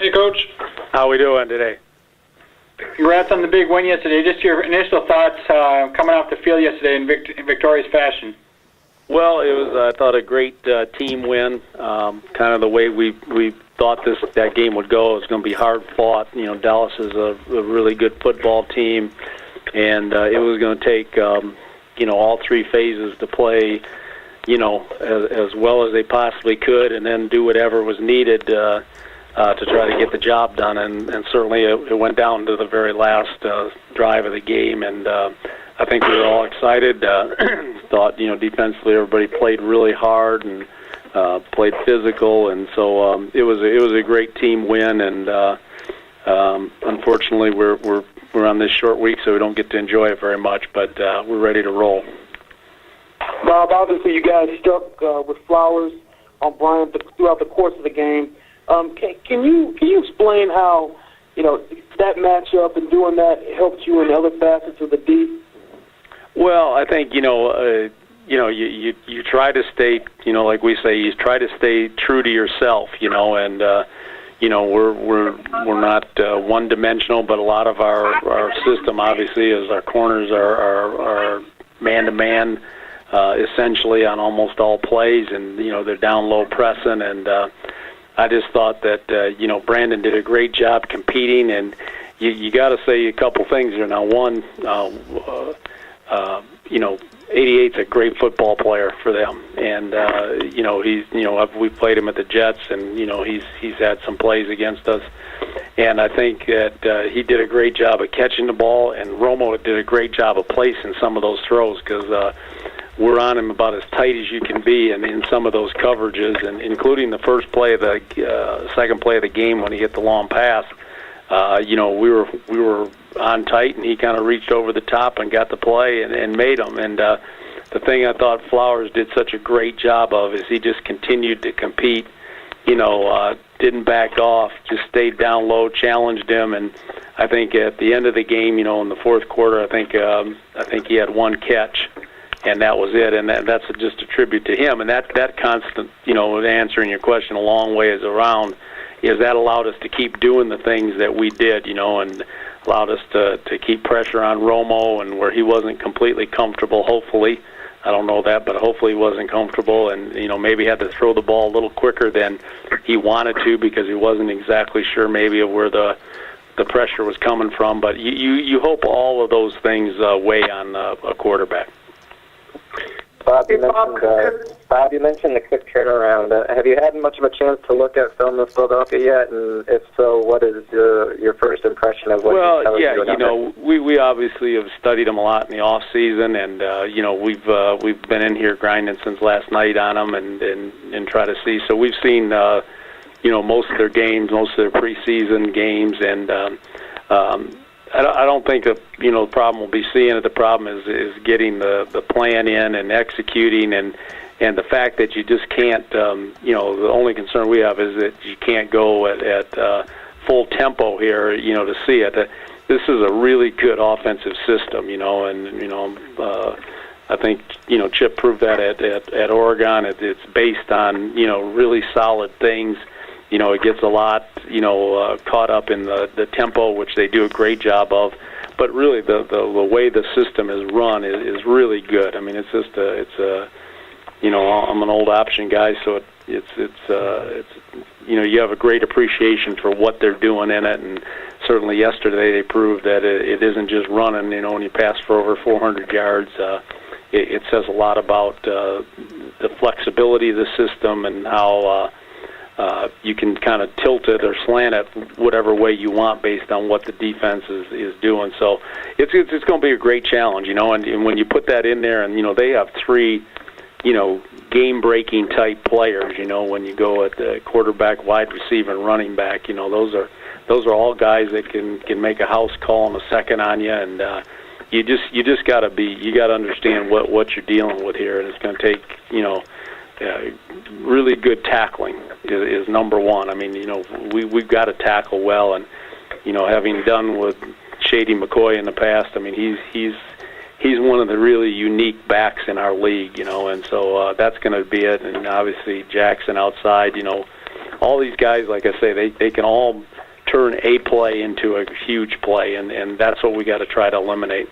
Hey, Coach. How we doing today? Congrats on the big win yesterday. Just your initial thoughts coming off the field yesterday in victorious fashion. Well, it was, I thought, a great team win. Kind of the way we thought that game would go. It was going to be hard fought. You know, Dallas is a really good football team, and it was going to take all three phases to play as well as they possibly could, and then do whatever was needed to try to get the job done. And certainly it went down to the very last drive of the game, and I think we were all excited. Thought, defensively everybody played really hard and played physical, and so it was a great team win. And unfortunately, we're on this short week, so we don't get to enjoy it very much. But we're ready to roll. Bob, obviously you guys stuck with Flowers on Bryant throughout the course of the game. Can you explain how that matchup and doing that helped you in other facets of the D? Well, I think you try to stay, like we say, you try to stay true to yourself, and we're not one-dimensional, but a lot of our system obviously is our corners are man-to-man essentially on almost all plays, and they're down low pressing, and I just thought that Brandon did a great job competing, and you got to say a couple things here. Now, one, 88's a great football player for them, and we played him at the Jets, and he's had some plays against us, and I think that he did a great job of catching the ball, and Romo did a great job of placing some of those throws, because we're on him about as tight as you can be, and in some of those coverages, and including the first play of the second play of the game when he hit the long pass. We were on tight, and he kind of reached over the top and got the play and made them. And the thing I thought Flowers did such a great job of is he just continued to compete. Didn't back off, just stayed down low, challenged him, and I think at the end of the game, in the fourth quarter, I think he had one catch, and that was it. And that's just a tribute to him. And that constant, answering your question a long ways around, is that allowed us to keep doing the things that we did, and allowed us to keep pressure on Romo, and where he wasn't completely comfortable, hopefully. I don't know that, but hopefully he wasn't comfortable, and, maybe had to throw the ball a little quicker than he wanted to, because he wasn't exactly sure maybe of where the pressure was coming from. But you hope all of those things weigh on a quarterback. Bob, you mentioned the quick turnaround. Have you had much of a chance to look at film of Philadelphia yet? And if so, what is your first impression of what he's telling you about it? We obviously have studied him a lot in the off season, and we've been in here grinding since last night on him and try to see. So we've seen most of their games, most of their preseason games, and I don't think that the problem we'll be seeing it. The problem is getting the plan in and executing, and the fact that you just can't. The only concern we have is that you can't go at full tempo here. To see it. This is a really good offensive system. I think Chip proved that at Oregon. It's based on really solid things. It gets a lot, caught up in the tempo, which they do a great job of. But really, the way the system is run is really good. I mean, it's just I'm an old option guy, so it's you have a great appreciation for what they're doing in it. And certainly yesterday they proved that it isn't just running. When you pass for over 400 yards, it says a lot about the flexibility of the system and how. You can kind of tilt it or slant it whatever way you want based on what the defense is doing. So it's going to be a great challenge, and when you put that in there, and they have three, game-breaking type players. When you go at the quarterback, wide receiver, and running back, those are all guys that can make a house call in a second on you, and you just got to understand what you're dealing with here, and it's going to take really good tackling is number one. I mean, we've got to tackle well, and having done with Shady McCoy in the past, I mean, he's one of the really unique backs in our league, and so that's going to be it. And obviously Jackson outside, all these guys, like I say, they can all turn a play into a huge play, and that's what we got to try to eliminate.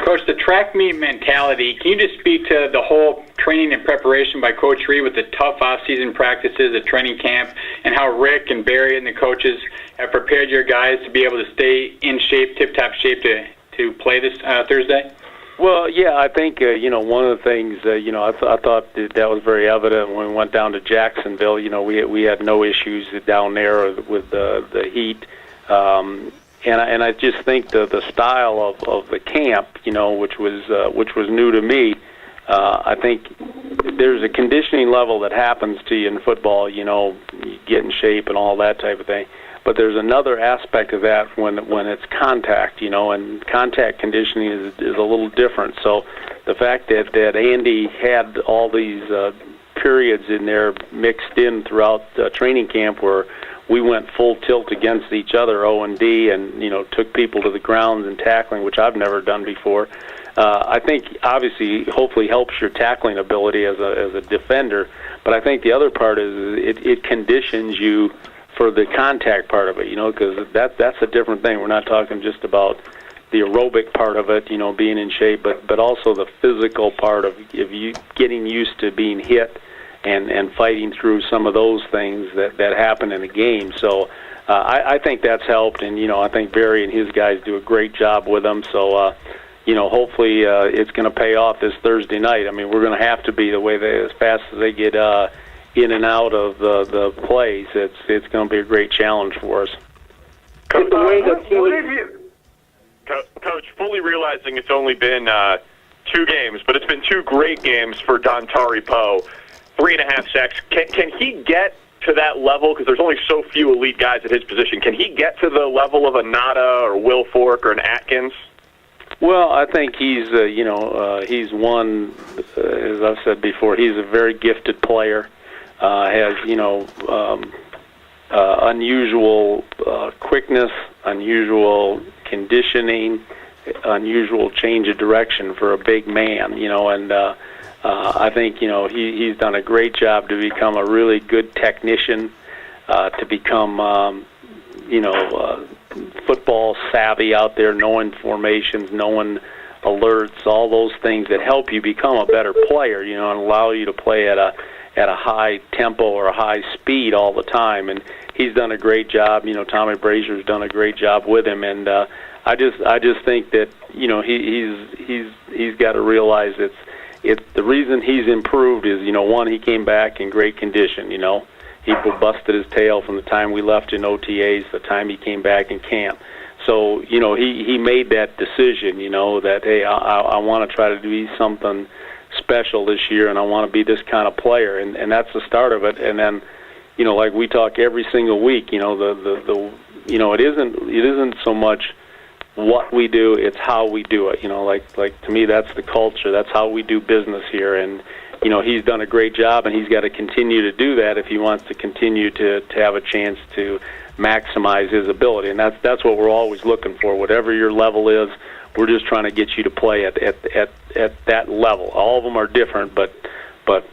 Coach, the track meet mentality, can you just speak to the whole training and preparation by Coach Reed with the tough off-season practices, the training camp, and how Rick and Barry and the coaches have prepared your guys to be able to stay in shape, tip-top shape to play this Thursday? Well, yeah, I think, one of the things, I thought that was very evident when we went down to Jacksonville. We had no issues down there with the heat. And I just think the style of the camp, which was new to me. I think there's a conditioning level that happens to you in football. You get in shape and all that type of thing. But there's another aspect of that when it's contact, and contact conditioning is a little different. So the fact that Andy had all these periods in there mixed in throughout training camp where we went full tilt against each other, O&D, and took people to the ground and tackling, which I've never done before. I think obviously, hopefully, helps your tackling ability as a defender. But I think the other part is it conditions you for the contact part of it, because that's a different thing. We're not talking just about the aerobic part of it, being in shape, but also the physical part of you getting used to being hit and fighting through some of those things that happen in the game. So I think that's helped, and I think Barry and his guys do a great job with them. So hopefully it's going to pay off this Thursday night. I mean, we're going to have to be the way as fast as they get in and out of the plays. It's going to be a great challenge for us. Coach, fully realizing it's only been 2 games, but it's been 2 great games for Dantari Poe. 3.5 sacks. Can he get to that level? Because there's only so few elite guys at his position. Can he get to the level of a Nada or Will Fork or an Atkins? Well, I think he's he's one, as I've said before, he's a very gifted player. Has unusual quickness, unusual conditioning, unusual change of direction for a big man. And I think he's done a great job to become a really good technician, to become football savvy out there, knowing formations, knowing alerts, all those things that help you become a better player, and allow you to play at a high tempo or a high speed all the time. And he's done a great job. Tommy Brazier's done a great job with him, and I just think that he's got to realize it's the reason he's improved is one, he came back in great condition. He busted his tail from the time we left in OTAs to the time he came back in camp. So he made that decision. That hey, I want to try to do something special this year, and I want to be this kind of player, and that's the start of it. And then, like we talk every single week, it isn't so much what we do, it's how we do it. Like to me, that's the culture. That's how we do business here, and he's done a great job, and he's got to continue to do that if he wants to continue to have a chance to maximize his ability. And that's what we're always looking for. Whatever your level is, we're just trying to get you to play at that level. All of them are different, but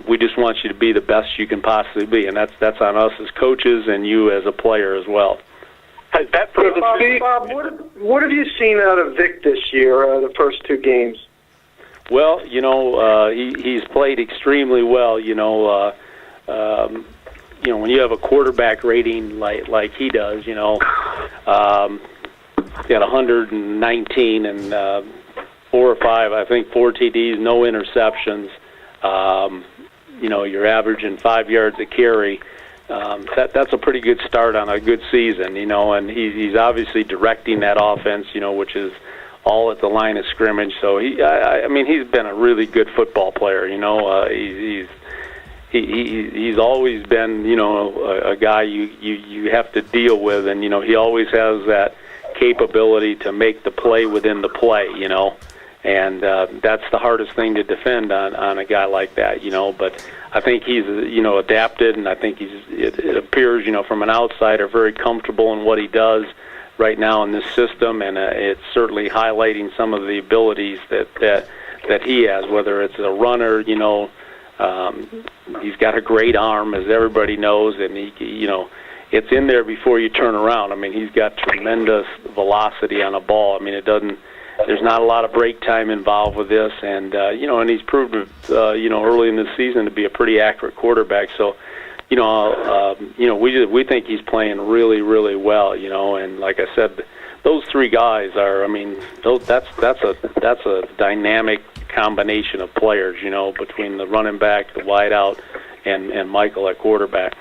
we just want you to be the best you can possibly be, and that's on us as coaches and you as a player as well. Has that Bob, what have you seen out of Vick this year, the first 2 games? Well, he's played extremely well. When you have a quarterback rating like he does, he got 119 and 4 or 5, I think 4 TDs, no interceptions. You're averaging 5 yards a carry. That's a pretty good start on a good season, and he's obviously directing that offense, which is all at the line of scrimmage. So he's been a really good football player. He's always been, a guy you have to deal with, and he always has that capability to make the play within the play, and that's the hardest thing to defend on a guy like that, But I think he's, adapted, and I think it appears, from an outsider, very comfortable in what he does right now in this system, and it's certainly highlighting some of the abilities that he has, whether it's a runner, He's got a great arm, as everybody knows, and it's in there before you turn around. I mean, he's got tremendous velocity on a ball. I mean, there's not a lot of break time involved with this, and and he's proven early in the season to be a pretty accurate quarterback. So, we think he's playing really, really well. And like I said, those three guys are. I mean, that's a dynamic combination of players. Between the running back, the wideout, and Michael at quarterback.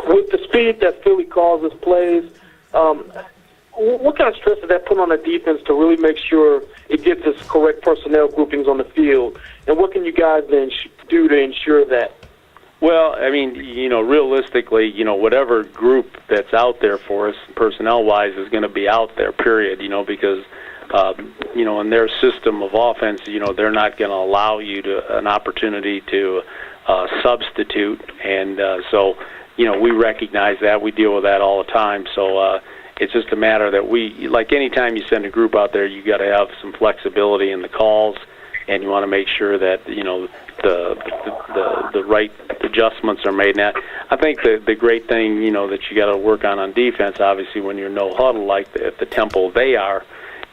With the speed that Philly causes plays, what kind of stress does that put on the defense to really make sure it gets its correct personnel groupings on the field? And what can you guys then do to ensure that? Well, I mean, realistically, whatever group that's out there for us, personnel-wise, is going to be out there, period, because, in their system of offense, they're not going to allow you an opportunity to substitute. And so, we recognize that. We deal with that all the time. So it's just a matter that like any time you send a group out there, you got to have some flexibility in the calls, and you want to make sure that, the right adjustments are made. Now, I think the great thing, that you got to work on defense, obviously, when you're no-huddle, like at the tempo they are,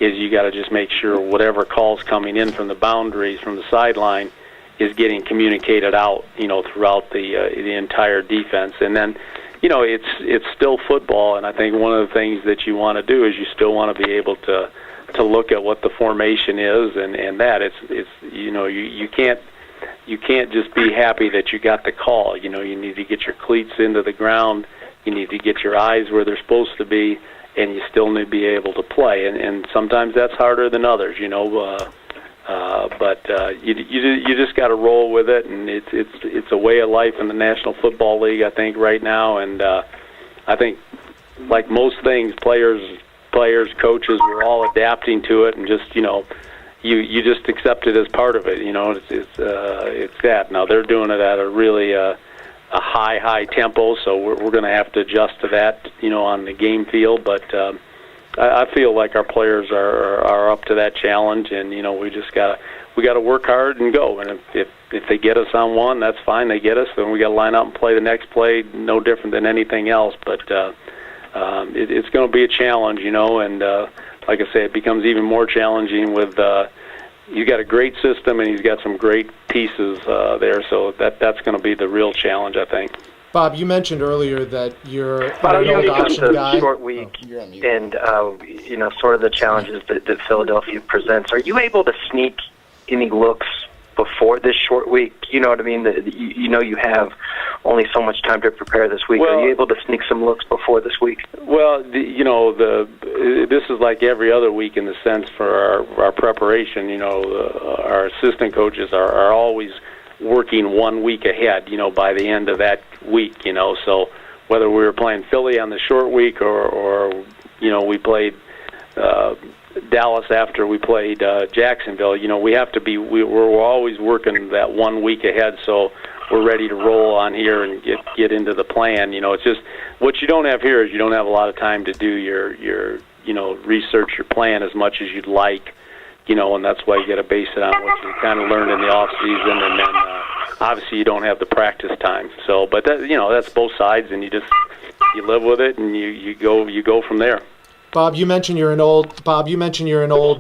is you got to just make sure whatever call's coming in from the boundaries, from the sideline, is getting communicated out, throughout the entire defense. And then, it's still football, and I think one of the things that you want to do is you still want to be able to look at what the formation is, and that it's you can't just be happy that you got the call. You need to get your cleats into the ground, you need to get your eyes where they're supposed to be, and you still need to be able to play. And sometimes that's harder than others, but you just got to roll with it, and it's a way of life in the National Football League, I think, right now. And I think, like most things, players, coaches, we're all adapting to it, and just you just accept it as part of it. It's that. Now they're doing it at a really a high tempo, so we're going to have to adjust to that, on the game field, but. I feel like our players are up to that challenge, and we got to work hard and go. And if they get us on one, that's fine. They get us, then we got to line up and play the next play, no different than anything else. But it's going to be a challenge, and like I say, it becomes even more challenging with he's got a great system and he's got some great pieces there. So that's going to be the real challenge, I think. Bob, you mentioned earlier that you're an old option guy. Short week, and sort of the challenges that Philadelphia presents. Are you able to sneak any looks before this short week? You know what I mean? You have only so much time to prepare this week. Are you able to sneak some looks before this week? Well, this is like every other week in the sense for our preparation. Our assistant coaches are always working 1 week ahead, by the end of that week, so whether we were playing Philly on the short week or we played Dallas after we played Jacksonville, we have to be, we're always working that 1 week ahead, so we're ready to roll on here and get into the plan. It's just, what you don't have here is you don't have a lot of time to do your research your plan as much as you'd like. And that's why you got to base it on what you kind of learned in the off season, and then obviously you don't have the practice time. So, but that, that's both sides, and you live with it, and you go from there. Bob, you mentioned you're an old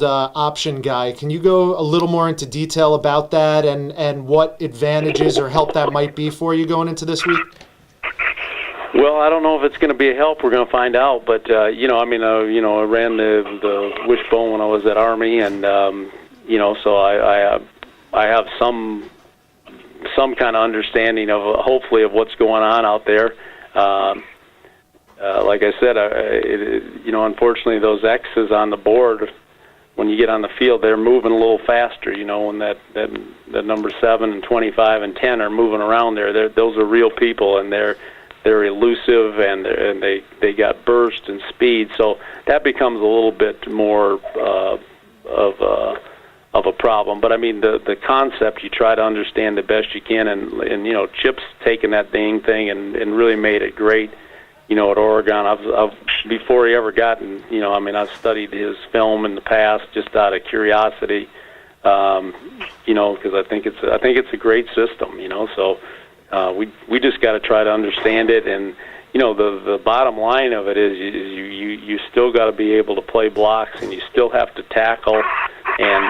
option guy. Can you go a little more into detail about that and what advantages or help that might be for you going into this week? Well, I don't know if it's going to be a help. We're going to find out. But I ran the wishbone when I was at Army, and so I have some kind of understanding of hopefully of what's going on out there. Like I said, unfortunately, those X's on the board, when you get on the field, they're moving a little faster. When that number 7 and 25 and 10 are moving around there, those are real people, and they're elusive, and they got burst and speed. So that becomes a little bit more of a problem. But I mean, the concept, you try to understand the best you can, and Chip's taken that thing and really made it great. At Oregon, I've before he ever gotten, I've studied his film in the past just out of curiosity. Because I think it's a great system. So we just got to try to understand it. And the bottom line of it is you still got to be able to play blocks, and you still have to tackle. And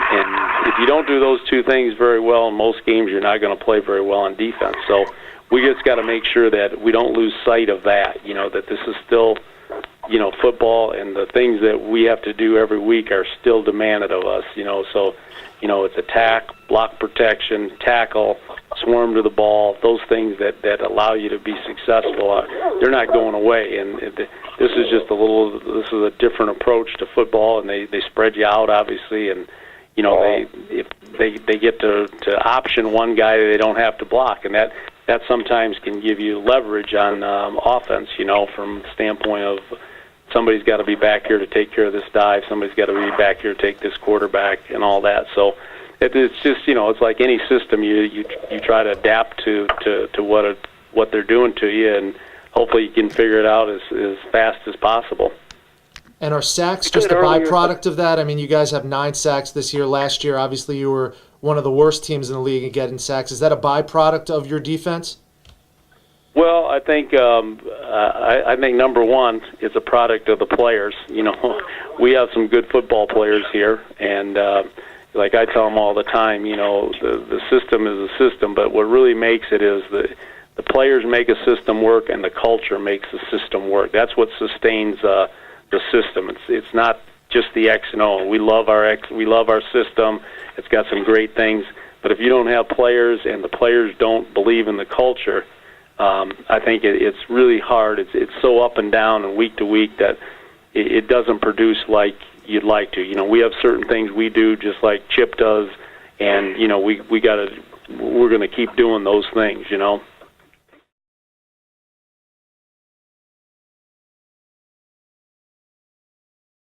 if you don't do those two things very well in most games, you're not going to play very well on defense. So we just got to make sure that we don't lose sight of that. That this is still football, and the things that we have to do every week are still demanded of us. So it's attack, block protection, tackle, swarm to the ball. Those things that allow you to be successful, they're not going away. And this is just a different approach to football, and they spread you out obviously, and if they get to option one guy, they don't have to block, and that sometimes can give you leverage on offense. From the standpoint of somebody's got to be back here to take care of this dive, somebody's got to be back here to take this quarterback, and all that. So it's just it's like any system. You try to adapt to what they're doing to you, and hopefully you can figure it out as fast as possible. And are sacks just a byproduct of that? I mean, you guys have 9 sacks this year. Last year, obviously, you were one of the worst teams in the league at getting sacks. Is that a byproduct of your defense? Well, I think I think number one, it's a product of the players. We have some good football players here, and like I tell them all the time, the system is a system, but what really makes it is the players make a system work, and the culture makes the system work. That's what sustains the system. It's not just the X and O. We love our system. It's got some great things, but if you don't have players and the players don't believe in the culture, I think it's really hard. It's so up and down and week to week that it doesn't produce like you'd like to. We have certain things we do just like Chip does, and we're going to keep doing those things.